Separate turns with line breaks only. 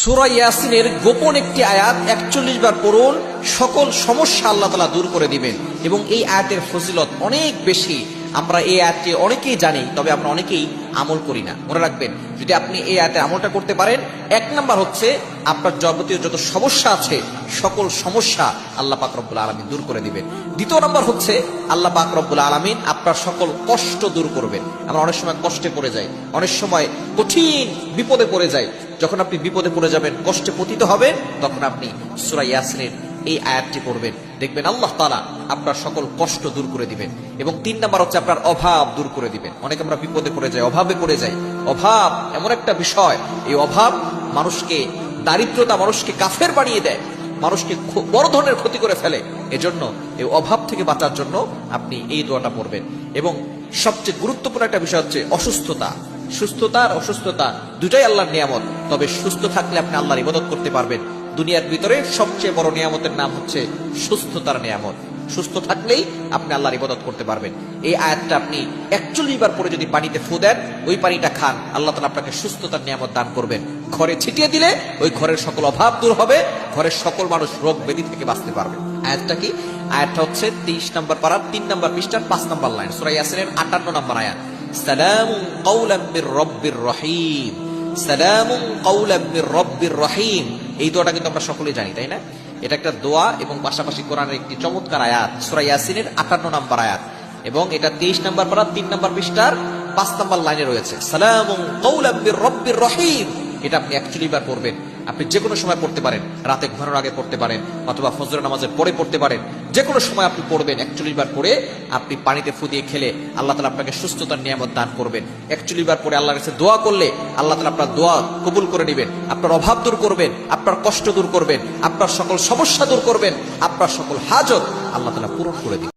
সূরা ইয়াসিনের গোপন একটি আয়াত ৪১ বার পড়ুন, সকল সমস্যা আল্লাহ তাআলা দূর করে দিবেন। এবং এই আয়াতের ফজিলত অনেক বেশি। আমরা এই আয়াতটি অনেকেই জানি, তবে আমরা অনেকেই আমল করি না। মনে রাখবেন, যদি আপনি এই আয়াতের আমলটা করতে পারেন, ১ নাম্বার হচ্ছে আপনার যাবতীয় যত সমস্যা আছে সকল সমস্যা আল্লাহ পাক রব্বুল আলামিন দূর করে দিবেন। ২য় নাম্বার হচ্ছে আল্লাহ পাক রব্বুল আলামিন আপনার সকল কষ্ট দূর করবেন। আমরা অনেক সময় কষ্টে পড়ে যাই, অনেক সময় কঠিন বিপদে পড়ে যাই। যখন আপনি বিপদে পড়ে যাবেন, কষ্টে পতিত হবেন, তখন আপনি সূরা ইয়াসিনের এই আয়াতটি পড়বেন, দেখবেন আল্লাহ তাআলা আপনার সকল কষ্ট দূর করে দিবেন। এবং ৩ নাম্বার হচ্ছে আপনার অভাব দূর করে দিবেন। অনেকে আমরা বিপদে পড়ে যাই, অভাবে পড়ে যাই। অভাব এমন একটা বিষয়, এই অভাব মানুষকে, দারিদ্রতা মানুষকে কাফের বানিয়ে দেয়, মানুষকে বড় ধরনের ক্ষতি করে ফেলে। এজন্য এই অভাব থেকে বাঁচার জন্য আপনি এই দোয়াটা পড়বেন। এবং সবচেয়ে গুরুত্বপূর্ণ একটা বিষয় হচ্ছে অসুস্থতা। সুস্থতা আর অসুস্থতা দুটাই আল্লাহর নিয়ামত, তবে সুস্থ থাকলে আপনি আল্লাহর ইবাদত করতে পারবেন। দুনিয়ার ভিতরে সবচেয়ে বড় নিয়ামতের নাম হচ্ছে সুস্থতার নিয়ামত। সুস্থ থাকলেই আপনি আল্লাহর ইবাদত করতে পারবেন। এই আয়াতটা আপনি ৪১ বার পরে যদি পানিতে ফু দেন, ওই পানিটা খান, আল্লাহ তাআলা আপনাকে সুস্থতার নিয়ামত দান করবেন। ঘরে ছিটিয়ে দিলে ওই ঘরের সকল অভাব দূর হবে, ঘরের সকল মানুষ রোগ ব্যাধি থেকে বাঁচতে পারবে। আয়াতটা কি? আয়াতটা হচ্ছে ২৩ নম্বর পারার ৩ নম্বর পৃষ্ঠার ৫ নম্বর লাইন, সূরা ইয়াসিনের ৫৮ নম্বর আয়াত। সালামুন কাওলাম মির রব্বির রহিম, সালামুন কাওলাম মির রব্বির রহিম। এই দোয়াটা কিন্তু আমরা সকলেই জানি, তাই না? এটা একটা দোয়া এবং পাশাপাশি কোরআনের একটি চমৎকার আয়াত, সূরা ইয়াসিনের ৫৮ নম্বর আয়াত। এবং এটা ২৩ নম্বর পারা ৩ নম্বর পৃষ্ঠার ৫ নম্বর লাইনে রয়েছে, সালামুন কাওলাম মির রব্বির রহিম। এটা আপনি ৪১ বার পড়বেন। আপনি যে কোনো সময় পড়তে পারেন, রাতে ঘুমানোর আগে পড়তে পারেন, অথবা ফজরের নামাজের পরে পড়তে পারেন। যে কোনো সময় আপনি পড়বেন। ৪১ বার পড়ে আপনি পানিতে ফু দিয়ে খেলে আল্লাহ তাআলা আপনাকে সুস্থতার নিয়ামত দান করবেন। ৪১ বার পরে আল্লাহর কাছে দোয়া করলে আল্লাহ তাআলা আপনার দোয়া কবুল করে নেবেন, আপনার অভাব দূর করবেন, আপনার কষ্ট দূর করবেন, আপনার সকল সমস্যা দূর করবেন, আপনার সকল হাজত আল্লাহ তাআলা পূরণ করে দিবেন।